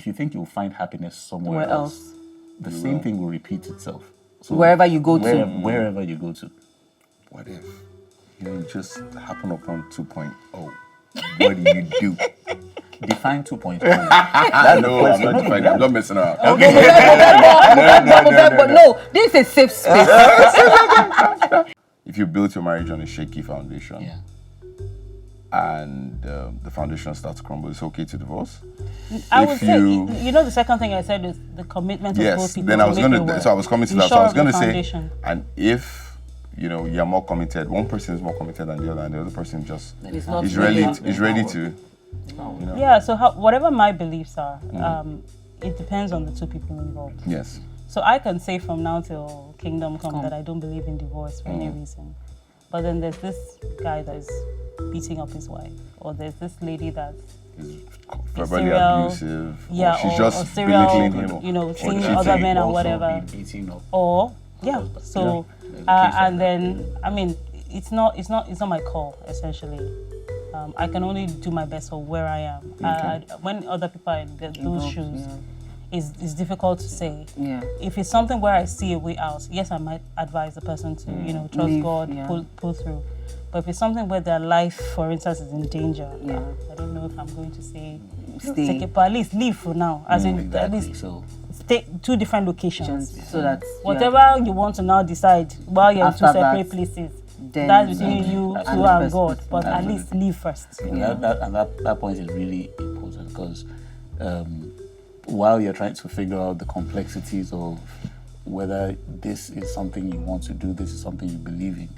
if you think you'll find happiness somewhere Where else, the same thing will repeat itself. So wherever you go to. Wherever you go to. What if you just happen upon 2.0? What do you do? Define 2.0. No, I'm not defining. I'm not messing around. Okay. No, this is a safe space. If you built your marriage on a shaky foundation, Yeah. and the foundation starts to crumble, it's okay to divorce. I If would say, you- the second thing I said is the commitment of both Yes. people. Then I was to make it gonna. work. So I was coming to Be that. So sure I was of the gonna say, foundation. and if you're more committed, one person is more committed than the other, and the other person just It's not is really- ready to. Yeah, so whatever my beliefs are, it depends on the two people involved. Yes. So I can say from now till kingdom come that I don't believe in divorce for any reason. But then there's this guy that's beating up his wife, or there's this lady that's Verbally serial- abusive. yeah, Or she's or just serial, belittling him. you know, or seeing cheating. other men or Also whatever. be beating up. Or yeah, so There's a case and of then I mean it's not my call essentially. I can only do my best for where I am. When other people are in those shoes, it's difficult to say. Yeah. If it's something where I see a way out, yes, I might advise the person to trust Leave, God, yeah. pull through. But if it's something where their life, for instance, is in danger, Yeah. I don't know if I'm going to say Stay. take it, but at least leave for now. As in, at Exactly. least So stay two different locations. So that Whatever you want to now decide while you're in two After separate that, places, then that's between you Absolutely. two and God. But at Absolutely. least leave first. that point is really important because while you're trying to figure out the complexities of whether this is something you want to do, this is something you believe in,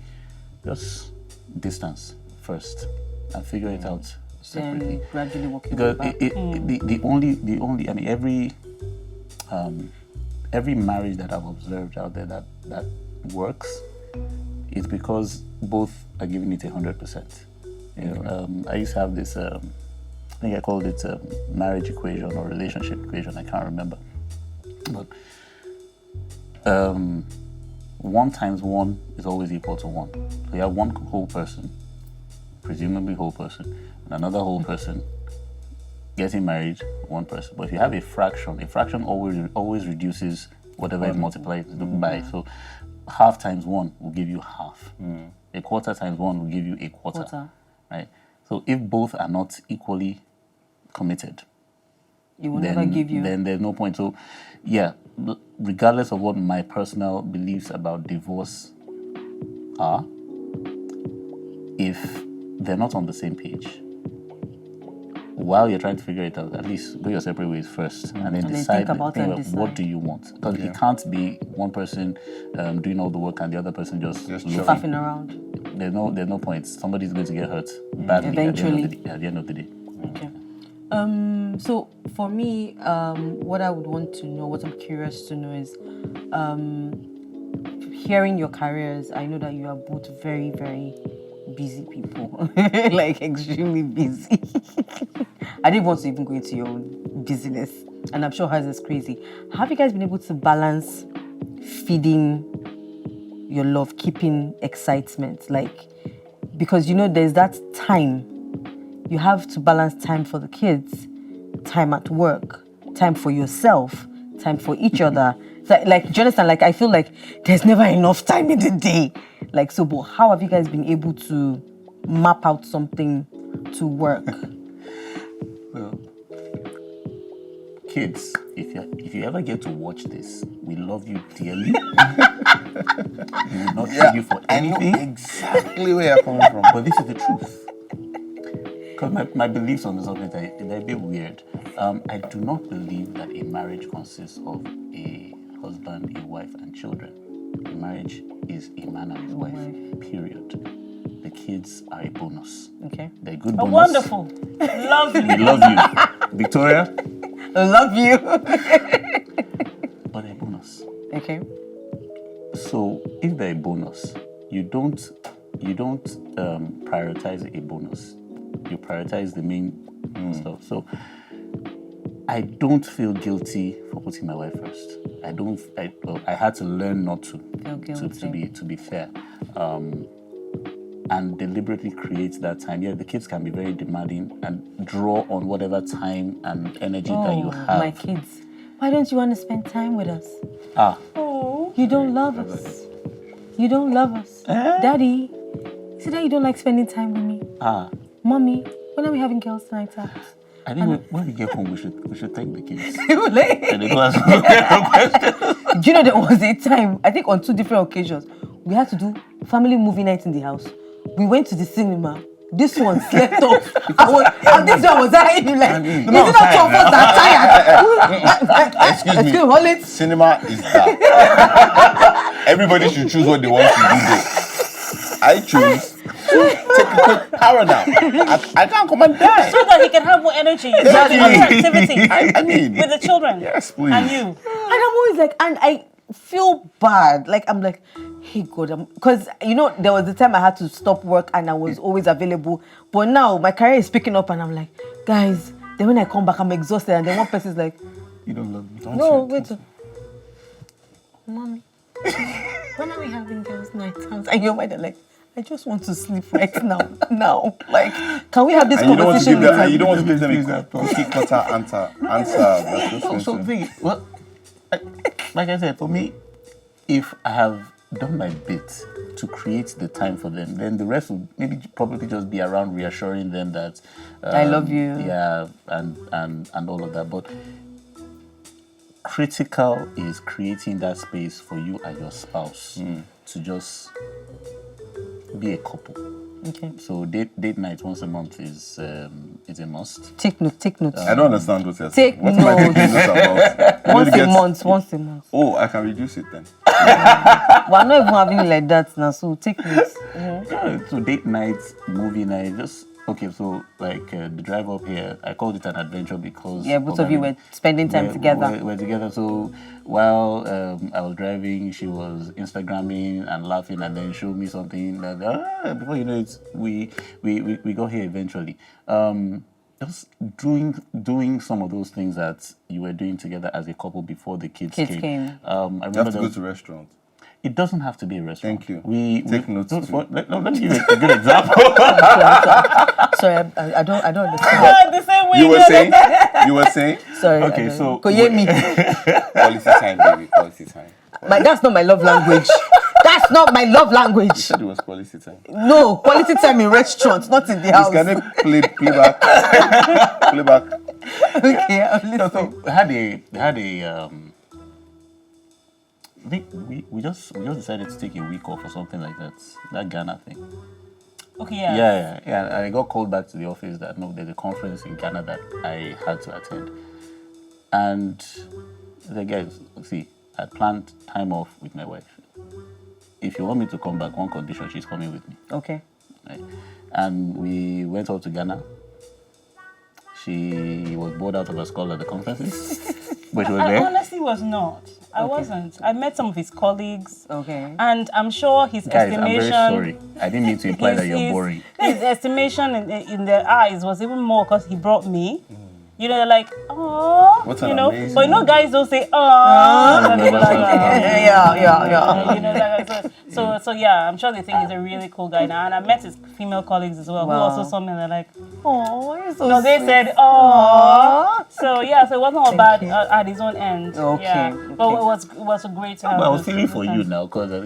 just distance first and figure it out separately. then gradually walking Because back. the only I mean every marriage that I've observed out there that works is because both are giving it 100%. You know, I used to have this I think I called it marriage equation or relationship equation, I can't remember. But 1 times 1 is always equal to 1. So you have one whole person, presumably whole person, and another whole person getting married, one person. But if you have a fraction always reduces whatever is multiplied by. So half times 1 will give you half. A quarter times 1 will give you a quarter. Right? So if both are not equally committed, You will never give you. then there's no point. So yeah, regardless of what my personal beliefs about divorce are, if they're not on the same page, while you're trying to figure it out, at least go your separate ways first, and then then decide, think about it and decide. what do you want. Because it can't be one person doing all the work and the other person just looking. Faffing around. There's no point. Somebody's going to get hurt badly Eventually. at the end of the day. Okay. So for me, what I would want to know, what I'm curious to know is, hearing your careers, I know that you are both very, very busy people, like extremely busy. I didn't want to even go into your own business, and I'm sure hers is crazy. Have you guys been able to balance feeding your love, keeping excitement? Like, because there's that time. You have to balance time for the kids, time at work, time for yourself, time for each other. Like, do you understand? Like, I feel like there's never enough time in the day. Like, so, but how have you guys been able to map out something to work? Well, kids, if you ever get to watch this, we love you dearly. We will not trade you for anything. I know exactly where you're coming from. But this is the truth. Because my beliefs on the subject they're a bit weird. I do not believe that a marriage consists of a husband, a wife, and children. A marriage is a man and his wife, period. The kids are a bonus. Okay. They're a good Oh, bonus. wonderful. Lovely. We love you. Victoria, I love you. but they're a bonus. Okay. So if they're a bonus, you don't prioritize a bonus. You prioritize the main stuff. So I don't feel guilty for putting my wife first. I had to learn not to. Feel guilty. To be fair. and deliberately create that time. Yeah, the kids can be very demanding and draw on whatever time and energy that you have. My kids. Why don't you want to spend time with us? Oh. You don't love us. You don't love us. Daddy, is it that you don't like spending time with me? Mommy, when are we having girls' nights out? I think when we get home, we should thank the kids. Like, And they don't ask questions. do you know there was a time, I think on 2 different occasions, we had to do family movie night in the house. We went to the cinema. This one slept off. And this one was dying. Like, is it not 2 of us that are tired? Excuse me. Hold it. Cinema is that. Everybody should choose what they want to do there. I choose to take a quick power nap. I can't come and die. So that he can have more energy. Exactly. Activity I mean, with the children. yes, please. And you. And I'm always like, and I feel bad. Like, I'm like, hey, God. Because, there was the time I had to stop work and I was always available. But now my career is picking up and I'm like, guys, then when I come back, I'm exhausted. And then one person's like, You don't love me. no, wait. Mommy, when are we having girls' night out? And your mother like, I just want to sleep right now. Like, can we have this And you don't want to conversation give them, later? and you don't want to give them a cookie cutter answer. That's just So simple. thing, well, like I said, for me, if I have done my bit to create the time for them, then the rest will probably just be around reassuring them that I love you. Yeah, and all of that. But critical is creating that space for you and your spouse to just be a couple. Okay. So date night once a month is a must. Take note. I don't understand what you're Take saying. What am I taking notes about? Once a month. Oh, I can reduce it then. We're not even having it like that now, so take notes. So date night, movie night, just okay. So like the drive up here, I called it an adventure because Both of you were spending time together. We're together. So while I was driving, she was Instagramming and laughing, and then showed me something that before you know it, we got here eventually. Just doing some of those things that you were doing together as a couple before the kids came. I You remember have to go to restaurant. it doesn't have to be a restaurant. Thank you. Take notes too. Let me give you a good example. Sorry, I don't understand. The same way You were saying? Sorry. Okay, so me. Quality time, baby. Quality time. That's not my love language. That's not my love language. You said it was quality time. No, quality time in restaurants, not in the house. Can they play back? Play back. Okay, I'm listening. So I had a I think we just decided to take a week off or something like that Ghana thing. Okay, yeah. Yeah. I got called back to the office that no, there's a conference in Ghana that I had to attend, and the guys, see, I planned time off with my wife. If you want me to come back, one condition, she's coming with me. Okay. Right? And we went out to Ghana. She was bored out of her skull at the conferences, but she was I there. honestly was not. I wasn't. I met some of his colleagues. Okay. And I'm sure his Guys, estimation. I'm very sorry. I didn't mean to imply that you're boring. His estimation in their eyes was even more because he brought me. You know, they're like, oh, What you an know. amazing But guys don't say, oh. Yeah. You know, so yeah, I'm sure they think he's a really cool guy now. And I met his female colleagues as well, who Wow. also saw me and they're like, Oh, you're so no, they sweet. said, oh. So yeah, so it wasn't all bad at his own end. Okay, Yeah. okay. But it was a great time. But I was feeling for you now because I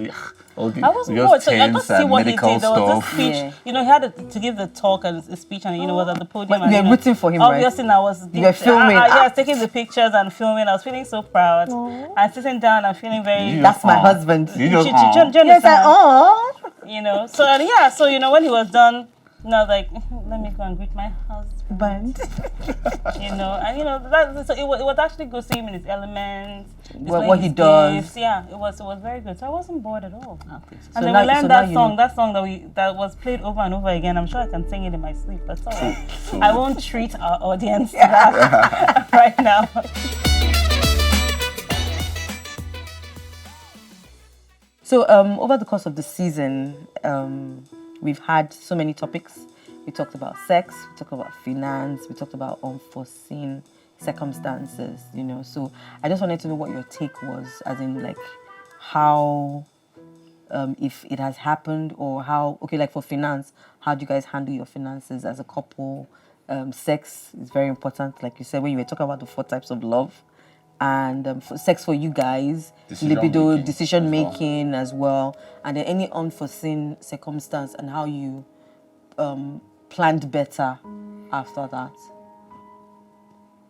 was bored, so I got to see what he did. There was this speech, Yeah. he had to give the talk and a speech, and was at the podium. But and, you were rooting for him, right? Obviously, I was. You were filming. I was taking the pictures and filming. I was feeling so proud. And sitting down and feeling very. That's my husband. You just, Yes, oh. So when he was done, I was like, let me go and greet my husband. So it was actually good seeing him in his element. What he does. Gifts. Yeah, it was very good. So I wasn't bored at all. And So then we learned that now song that was played over and over again. I'm sure I can sing it in my sleep, but all right. I won't treat our audience to that right now. So over the course of the season, we've had so many topics. We talked about sex, we talked about finance, we talked about unforeseen circumstances, So I just wanted to know what your take was, as in like how if it has happened or how, okay, like for finance, how do you guys handle your finances as a couple? Sex is very important, like you said, when you were talking about the 4 types of love. And for sex for you guys, libido, decision making as well. And then any unforeseen circumstance and how you planned better after that.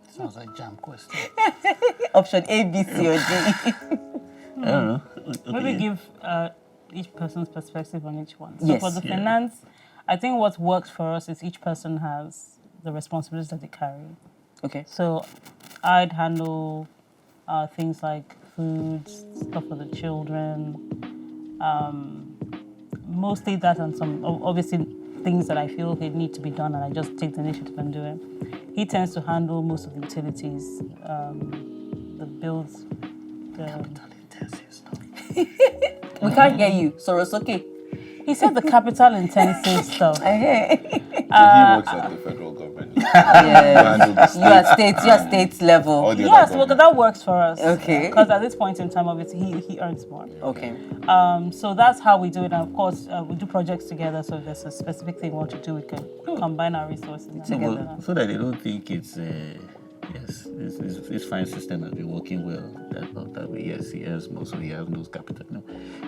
Sounds like jam question. Option A, B, C, or D. I don't know. Maybe give each person's perspective on each one. So Yes. for the finance, I think what works for us is each person has the responsibilities that they carry. Okay. So I'd handle things like food, stuff for the children, mostly that, and some obviously things that I feel they need to be done and I just take the initiative and do it. He tends to handle most of the utilities, the bills. We can't hear you, so it's okay. He said the capital intensive stuff. So he works at the federal government. Yeah. You are state level. All the Yes, other well, government. that works for us. Okay. Because at this point in time, obviously, he earns more. Okay. So that's how we do it. And of course, we do projects together. So if there's a specific thing we want to do, we can combine our resources together. Well, so that they don't think it's this fine system has been working well. That way, yes, he earns more, so he has no capital. No,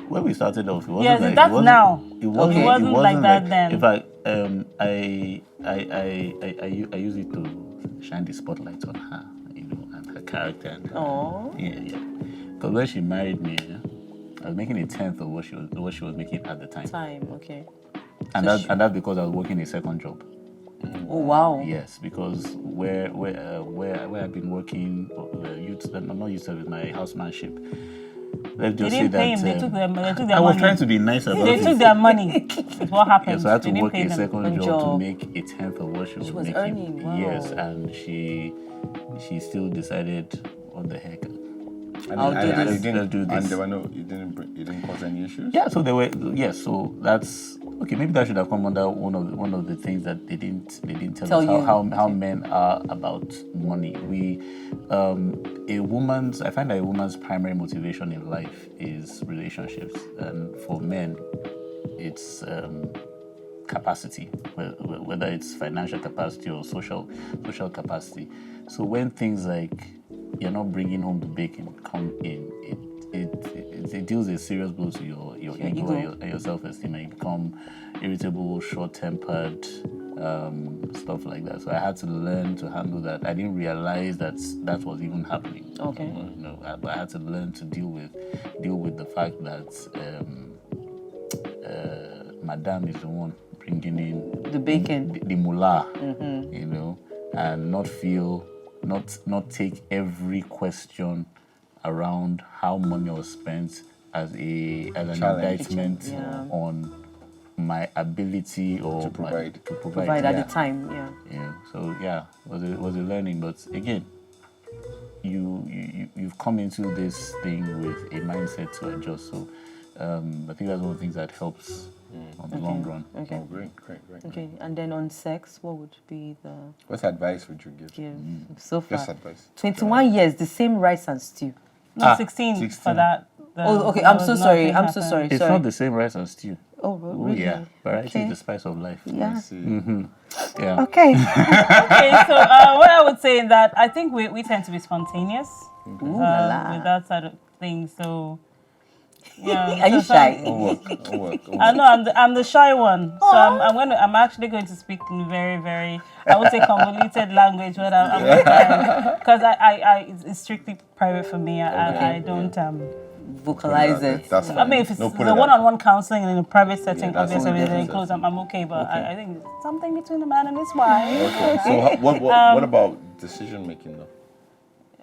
when we started off, it wasn't Yes, like, that's it wasn't, now. It wasn't, It wasn't like that then. In fact, I use it to shine the spotlight on her, and her character. And her, Aww. yeah. Because when she married me, I was making 1/10 of what she was making at the time. Okay. And that's because I was working a second job. Oh wow. Yes, because where I've been working, not youth service, my housemanship. Let's They just say didn't pay that him. They took their money. I was trying to be nice about They it. took their money. That's what happened. Yes, so I had They to didn't work pay a them. second Good job to job. make 1/10 of what she was was making. earning, wow. Yes, and she still decided, what the heck? I'll do And this. you Let's do and this. there were you didn't cause any issues? Yeah, so there were. Yes, so that's okay. Maybe that should have come under one of the things that they didn't tell us you. how men are about money. I find that a woman's primary motivation in life is relationships, and for men, it's capacity, whether it's financial capacity or social capacity. So when things like you're not bringing home the bacon come in, it deals a serious blow to your ego and your self-esteem, and you become irritable, short-tempered, stuff like that. So I had to learn to handle that. I didn't realize that was even happening. Okay. But I had to learn to deal with the fact that Madame is the one bringing in The bacon. the mullah, and not take every question around how money was spent as an Challenge. indictment Yeah. on my ability or To provide. to Provide at yeah. the time, yeah. Yeah. So yeah, it was a learning, but again, you've come into this thing with a mindset to adjust. So I think that's one of the things that helps on the long run. Okay. Oh, great. Okay. And then on sex, what would be the What advice would you give? so far? Just advice. 21 years, the same rice and stew. No, 16 for 16. that. Oh, okay. I'm so sorry. I'm so sorry. It's not the same rice and stew. Oh, really? Yeah, variety Okay. is the spice of life. Yeah. See. Yeah. Okay. Okay, so what I would say is that I think we tend to be spontaneous Ooh, la la. with that side of things. So yeah, Are you so shy? I know I'm the shy one, so I'm actually going to speak in very, very, I would say convoluted language, but I'm because it's strictly private for me. I don't Vocalize it. That's I fine. mean, if it's No, the put it out. one-on-one counseling in a private setting, that's obviously all everything different close, I'm okay. But Okay. I think it's something between a man and his wife. Okay. So what about decision making though?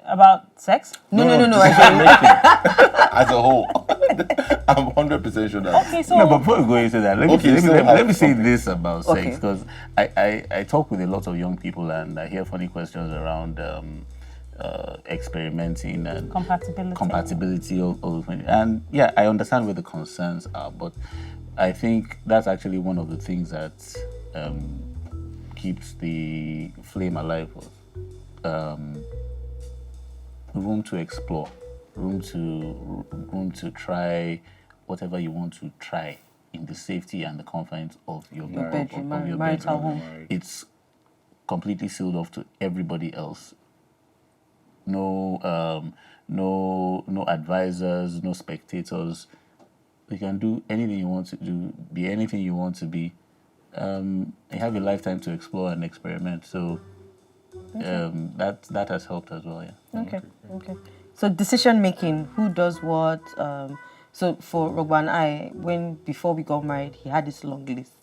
About sex. No. Decision making as a whole. I'm 100% sure that. Okay, so No, but before we go into that, let me say this about Okay. sex, because I talk with a lot of young people and I hear funny questions around experimenting and compatibility of those things. And yeah, I understand where the concerns are, but I think that's actually one of the things that keeps the flame alive. Room to explore, room to try whatever you want to try in the safety and the confines of your bedroom, of your marital bedroom. home. It's completely sealed off to everybody else. No advisors, no spectators. You can do anything you want to do, be anything you want to be. You have a lifetime to explore and experiment. So that has helped as well. Yeah. Okay. So decision making, who does what? So for Rogba and I, before we got married, he had this long list.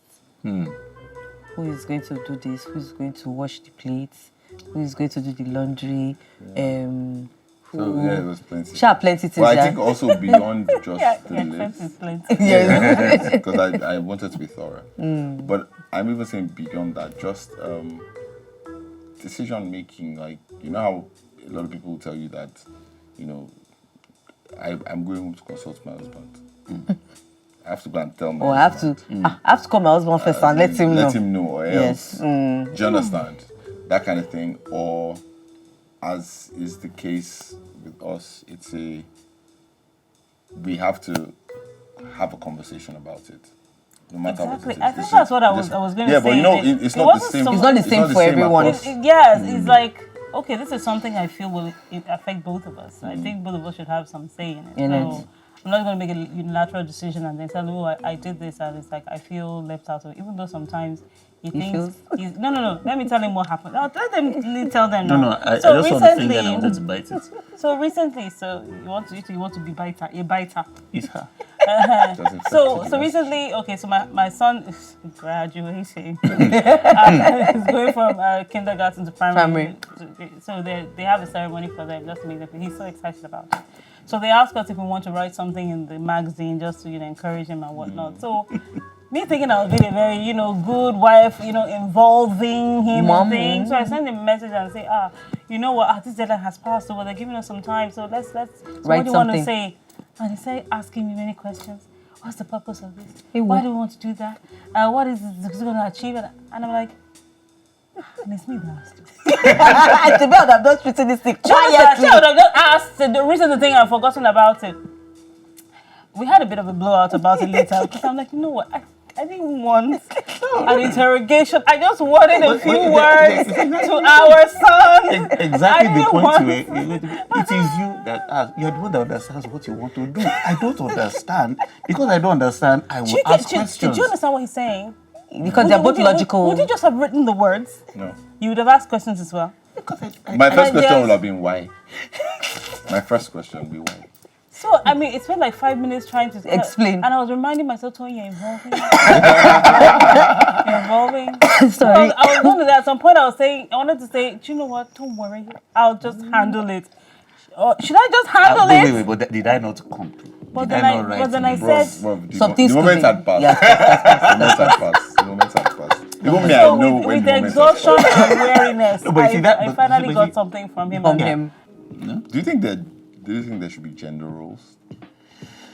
Who is going to do this? Who is going to wash the plates? Who is going to do the laundry? So yeah, it was plenty. Plenty things. But I think also beyond just the expense is list. plenty. Yeah. Because I wanted to be thorough. But I'm even saying beyond that, just decision making. Like, you know how a lot of people will tell you that, you know, I'm going home to consult my husband. I have to go and tell my I have to call my husband first and let him know. Let him know, or else. Yes. Do you understand? That kind of thing. Or, as is the case with us, we have to have a conversation about it. No matter Exactly. what it is. I think that's what I was going to say. Yeah, but you know, it's not the wasn't same. It's not the same for everyone. across- Yes, it's like, okay, this is something I feel will affect both of us. I think both of us should have some say in it. So I'm not going to make a unilateral decision and then tell you, I did this, and it's like I feel left out of it. Even though sometimes he thinks no. Let me tell him what happened. Let them tell them. No, I just want to think that I wanted to bite it. So recently, you want to be a biter. It's her. So recently, okay, so my son is graduating. He's going from kindergarten to primary. So they have a ceremony for them just to make them. He's so excited about it. So they asked us if we want to write something in the magazine just to encourage him and whatnot. So me thinking I was being a very good wife, involving him and things. So I sent him a message and say, you know what, this deadline has passed, so they're giving us some time. So let's so what do you want to say? And he started asking me many questions. What's the purpose of this? Why do we want to do that? What is this going to achieve? And I'm like, and it's me that asked you. To be honest, I'm not treating this thing quietly. I would have just asked. The reason thing I've forgotten about it. We had a bit of a blowout about it later because I'm like, you know what? I didn't want an interrogation. I just wanted a few words to our son. Exactly the point it is you that asks. You're the one that understands what you want to do. I don't understand. Because I don't understand, I will ask questions. Did you understand what he's saying? Because they're both logical. Would you just have written the words? No. You would have asked questions as well. My first question would have been why. My first question would be why. So, I mean, it spent like 5 minutes trying to explain. And I was reminding myself, Tony, you're involving. You're involving. Sorry. I was going to that. At some point, I wanted to say, do you know what? Don't worry. I'll just handle it. Should I just handle it? Wait, but did I not come to? But then I said... Something's the moment had passed. The moment had passed. Even me, I know when with the the moment exhaustion and weariness, I finally got he- something from him. From and- him. Do you think there should be gender roles?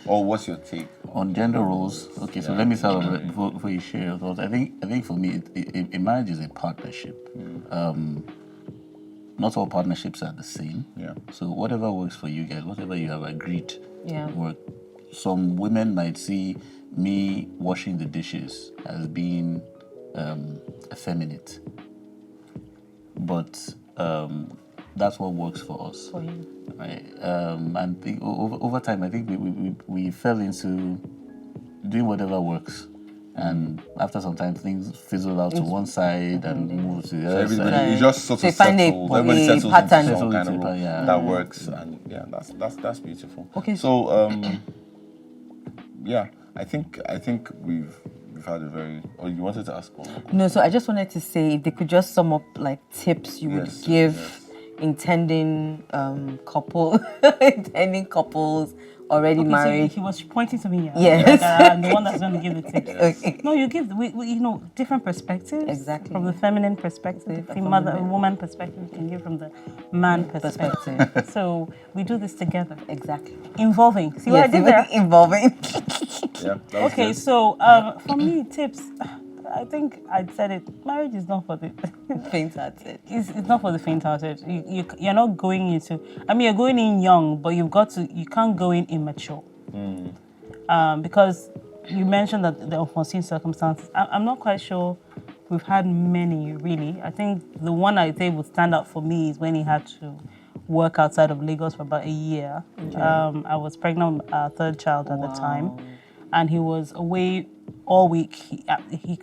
Or what's your take? On gender roles, okay, so let me start off before you share your thoughts. I think for me, a marriage is a partnership. Not all partnerships are the same. Yeah. So whatever works for you guys, whatever you have agreed work. Some women might see me washing the dishes as being effeminate, but that's what works for us. For you. Right. And over time, I think we fell into doing whatever works. And after some time, things fizzle out to one side and move to the other Everybody, side. it just sort So of you find settles. a Everybody settles pattern. into some kind of role that works, and that's beautiful. Okay. So I think we've had a very. Oh, you wanted to ask one? No, so I just wanted to say if they could just sum up like tips you would give intending couples already married. So he was pointing to me. Yes. I'm the one that's going to give the tips. Okay. No, you give different perspectives. Exactly. From the feminine perspective, the woman perspective, you can give from the man perspective. So we do this together. Exactly. Involving. See what I did there? Involving. Yeah. that was Okay, good. so for me, tips. I think I'd said it. Marriage is not for the Faint-hearted. It's not for the faint-hearted. You're not going into. I mean, you're going in young, but you can't go in immature. because you mentioned that the unforeseen circumstances. I'm not quite sure we've had many, really. I think the one I think would stand out for me is when he had to work outside of Lagos for about a year. I was pregnant with our third child at the time, and he was away all week. He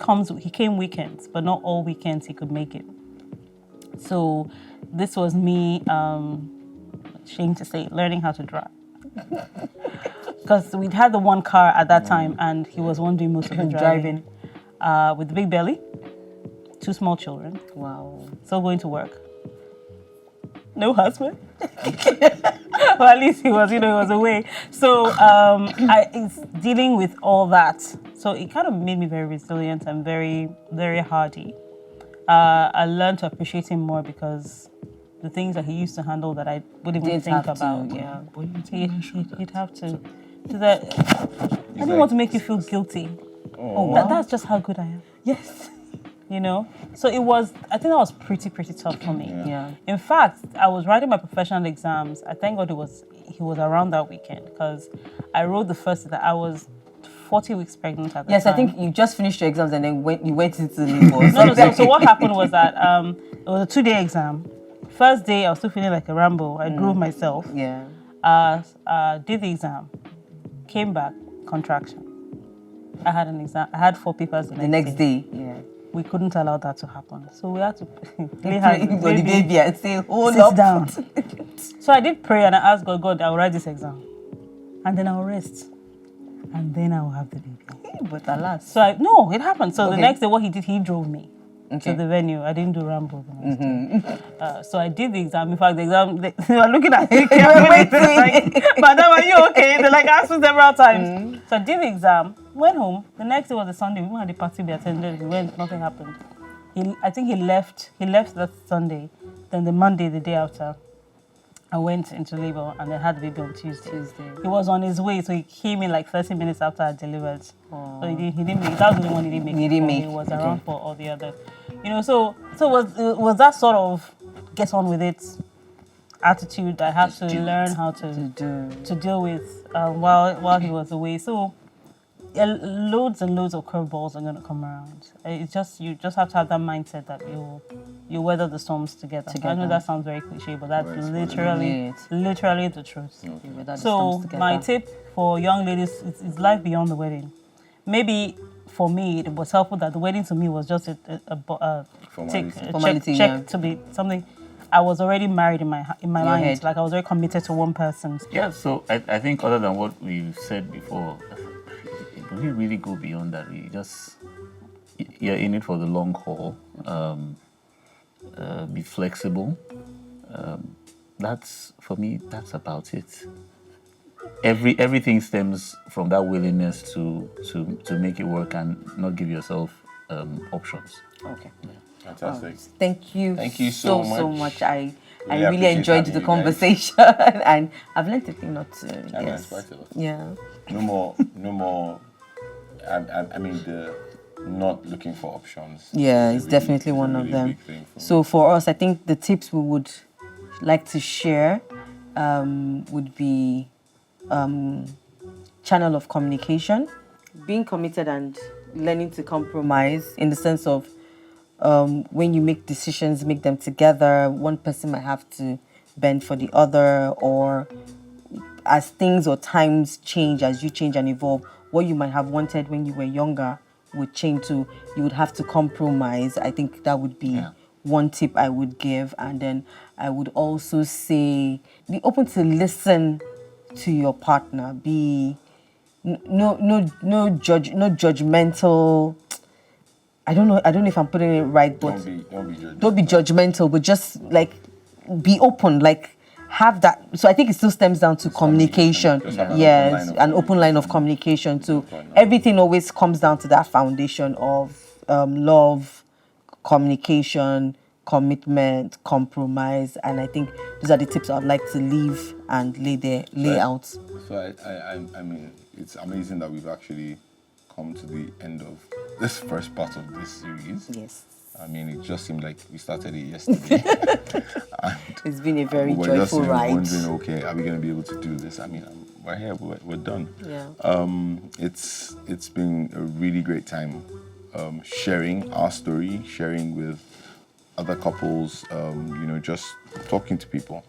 came weekends, but not all weekends he could make it. So this was me, shame to say, learning how to drive. Because we'd had the one car at that time, and he was one doing most of the driving. With the big belly, 2 small children. Wow. Still going to work. No husband. Well, at least he was, he was away. So it's dealing with all that. So it kind of made me very resilient and very, very hardy. I learned to appreciate him more because the things that he used to handle that I wouldn't even think about. Yeah, he'd have to. So that I didn't want to make you feel guilty. That's just how good I am. Yes. So it was, I think that was pretty tough for me. Yeah. In fact, I was writing my professional exams. I thank God he was around that weekend because I wrote the first that I was 40 weeks pregnant at the time. Yes, I think you just finished your exams and then you went into labor. No. So what happened was that it was a 2-day exam. First day, I was still feeling like a Rambo. I drove myself. Yeah. Did the exam. Came back, contraction. I had an exam. I had 4 papers The next day. Yeah. We couldn't allow that to happen. So we had to lay Pray hands for the baby and say, hold sit up. down. So I did pray and I asked God, I'll write this exam. And then I'll rest. And then I'll have the baby. But alas. So it happened. So the next day what he did, he drove me to the venue. I didn't do Rambo the next day. So I did the exam. In fact, the exam, they were looking at me carefully. Like, Madam, are you okay? They asked me several times. So I did the exam, went home. The next day was a Sunday. We went to the party we attended. We went, nothing happened. I think he left that Sunday. Then the Monday, the day after, I went into labor and then had the baby on Tuesday. He was on his way, so he came in like 30 minutes after I delivered. So he didn't make. That was the only one he didn't make. He didn't make. He was around for all the others. So was that sort of get on with it attitude I had to learn how to deal with while he was away. So loads and loads of curveballs are going to come around. It's just you just have to have that mindset that you weather the storms together. I know that sounds very cliche, but that's literally the truth. So my tip for young ladies is life beyond the wedding. Maybe for me it was helpful that the wedding to me was just a check to be something. I was already married in my mind. Head. Like I was very committed to one person. Yeah. So I think other than what we've said before. We really go beyond that. You're in it for the long haul. Be flexible. That's for me. That's about it. Everything stems from that willingness to make it work and not give yourself options. Okay. Yeah. Fantastic. Thank you. Thank you so much. I really enjoyed the conversation and I've learned a thing or two. Yes. Yeah. No more. I mean, the not looking for options. Yeah, it's definitely one of them. So for us, I think the tips we would like to share would be channel of communication, being committed and learning to compromise in the sense of when you make decisions, make them together. One person might have to bend for the other, or as things or times change, as you change and evolve, what you might have wanted when you were younger would change to, you would have to compromise. I think that would be one tip I would give. And then I would also say, be open to listen to your partner. Be no judgmental. I don't know if I'm putting it right, but don't be judgmental, but just like be open, like have that. So I think it still stems down to communication. Yes, an open line of communication. So everything always comes down to that foundation of love, communication, commitment, compromise, and I think these are the tips I'd like to leave and lay out. So I mean, it's amazing that we've actually come to the end of this first part of this series. Yes. I mean, it just seemed like we started it yesterday. It's been a very we're joyful just ride. Wondering, okay, are we going to be able to do this? I mean, we're here. We're done. Yeah. It's been a really great time sharing our story, sharing with other couples, just talking to people.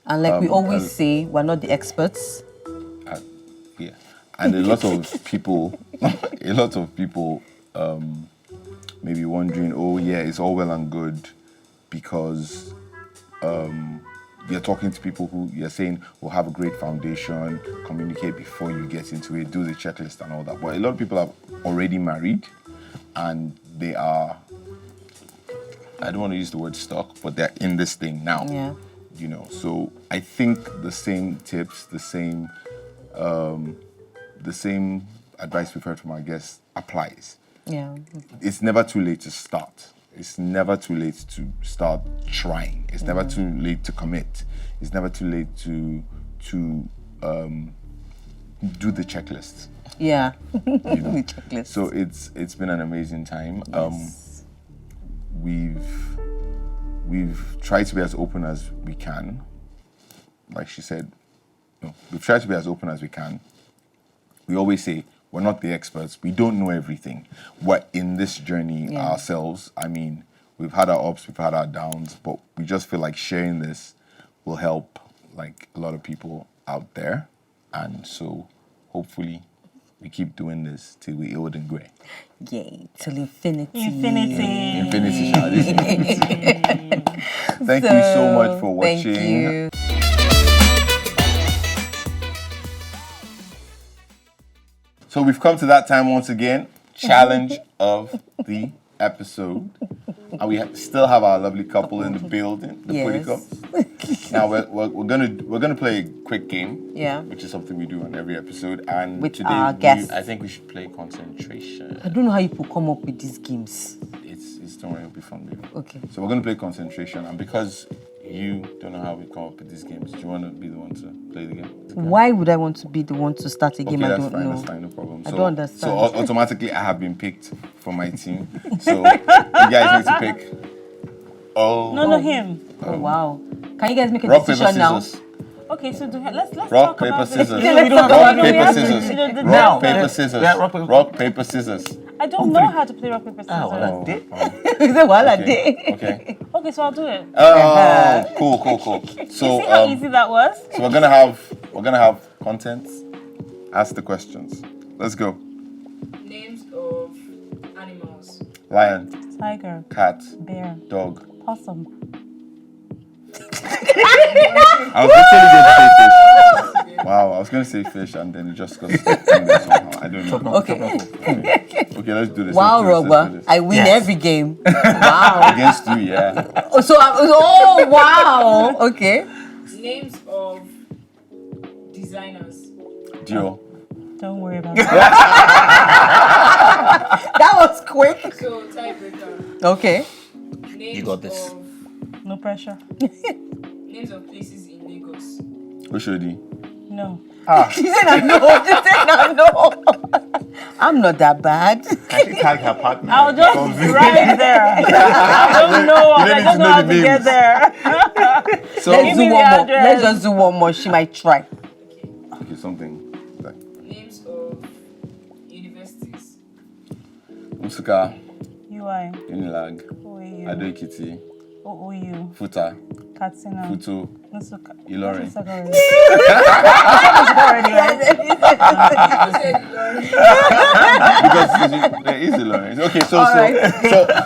And like we always say, we're not the experts. Yeah, and a lot of people, maybe wondering, oh yeah, it's all well and good because you're talking to people who you're saying will have a great foundation, communicate before you get into it, do the checklist and all that. But a lot of people are already married and they are, I don't want to use the word stuck, but they're in this thing now. Yeah. So I think the same tips, the same advice we've heard from our guests applies. Yeah. It's never too late to start. It's never too late to start trying. It's never too late to commit. It's never too late to do the checklist. Yeah. The checklist. So it's been an amazing time. Yes. We've tried to be as open as we can. Like she said, we've tried to be as open as we can. We always say, we're not the experts. We don't know everything. We're in this journey ourselves. I mean, we've had our ups, we've had our downs, but we just feel like sharing this will help like a lot of people out there. And so hopefully we keep doing this till we old and grey. Yay, till infinity. Infinity, shall this infinity. Thank you so much for watching. Thank you. So we've come to that time once again, challenge of the episode. And we still have our lovely couple in the building, the Puddicombe. Now we're gonna play a quick game. Yeah. Which is something we do on every episode. And With today our guests. I think we should play concentration. I don't know how you could come up with these games. It's don't worry, it'll be fun, baby. Okay. So we're gonna play concentration, and because you don't know how we come up with these games, do you want to be the one to play the game? Why would I want to be the one to start a game I don't know? That's fine, no problem. I don't understand. So automatically I have been picked for my team. So you guys need to pick. No, him. Oh, wow. Can you guys make a Rock, paper, decision now? scissors. Okay, so let's Rock, talk paper, about scissors. this. Rock, paper, scissors. Now. Rock, paper, scissors. Yeah, rock, paper. Rock, paper, scissors. I don't know how to play rock, paper, scissors. well, I did. Is it while I did? Okay. Okay, so I'll do it. Oh, cool. So See how easy that was? So we're gonna have content. Ask the questions. Let's go. Names of animals. Lion, Tiger, cat, bear, dog. possum. I was literally going to say fish. Wow, I was going to say fish and then it just got stuck in there somehow. I don't know. Okay. Okay, let's do this. Wow, let's do this, let's do Robert. this. I win every game. Wow. Against you, yeah. Oh, wow. Okay. Names of designers. Dio. Don't worry about it. That was quick. So tiebreaker. Okay. Names You got this. Of, No pressure. names of places in Lagos. Oshodi. No. She said I know. She said I know. I'm not that bad. I should tag her partner. I'll just ride there. I don't know. I don't know how to get there. So, Let's Give do me one the more. address. Let's just do one more. She might try. okay, something like Names of universities. Usuka, UI, Unilag, OAU, Ado Ekiti, OOU, Futa, Katsina, Futo, Nsuka. Ilorin. Because there is Ilorin. Okay, so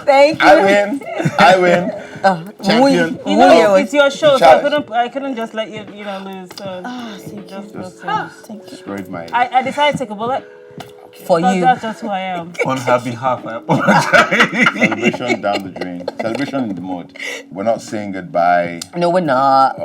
Thank you. I win. Champion. You know, Who it's your show, so Charge. I couldn't just let you, lose. So just Spread my. I decided to take a bullet. For Because you. that's just who I am. On her behalf, I apologize. Celebration down the drain. Celebration in the mud. We're not saying goodbye, No, we're not.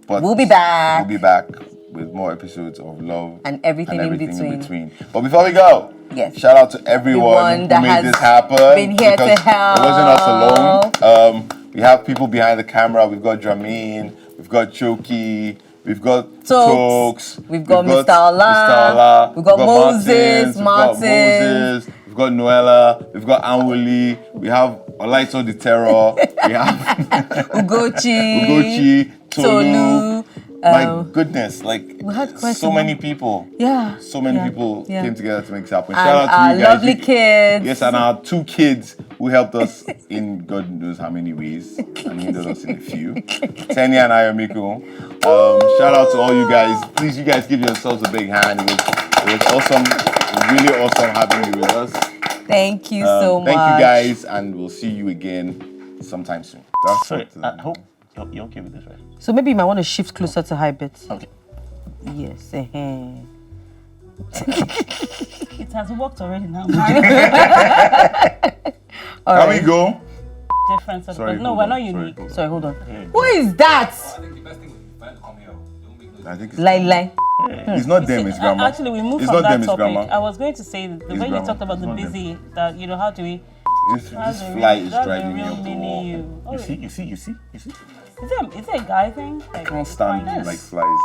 but We'll be back. We'll be back with more episodes of love And everything in between. But before we go, Yes. shout out to everyone who that made has this happen. been here to because help. It wasn't us alone. We have people behind the camera. We've got Drameen, we've got Choki, we've got Tokes, we've got Mr. Allah, we've got Moses, Moses, we've got Noella, we've got Anwuli, we have Olaito the Terror, we have Ugochi, Tolu, My goodness, like we had quite so a many people. Yeah. So many yeah, people yeah. came together to make this happen. And Shout out to our you guys. lovely kids. Yes, and our 2 kids who helped us in God knows how many ways and hindered us in a few. Tanya and Ayomiko. Shout out to all you guys. Please, you guys give yourselves a big hand. It was awesome, really awesome having you with us. Thank you so much. Thank you guys, and we'll see you again sometime soon. That's Sorry, what, I hope you're okay with this, right? So maybe you might want to shift closer to high bits. Okay. Yes. It has worked already now. Can we go? Different. Sorry, No, hold we're on. not Sorry, unique. hold on. Sorry, hold on. Who is that? I think the best thing would be for them to come here. They won't make no I think it's, Lai. it's not them, it's grandma. Actually, we moved It's from not them, that it's topic. grandma. I was going to say that the It's way you grandma. talked about It's the not them. busy, that how do we? This fly is driving me up the wall. You. Oh, You see? is it a guy thing? I can't stand like flies.